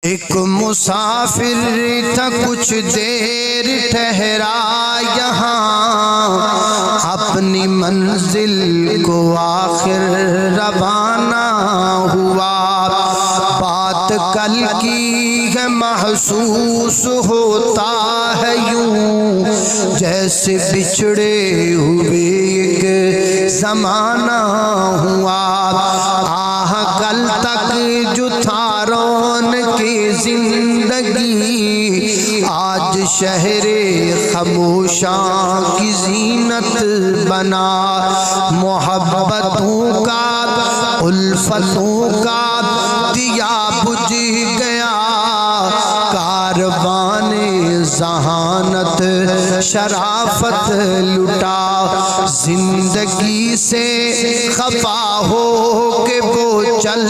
ایک مسافر تھا کچھ دیر ٹھہرا یہاں، اپنی منزل کو آخر روانہ ہوا۔ بات کل کی ہے محسوس ہوتا ہے یوں، جیسے بچھڑے ہوئے ایک زمانہ ہوا۔ آہ کل تک جو تھا رونق زندگی، آج شہر خاموشاں کی زینت بنا۔ محبتوں کا الفتوں کا دیا بجھ گیا، کاروان ذہانت شرافت لٹا۔ زندگی سے خفا ہو کہ وہ چل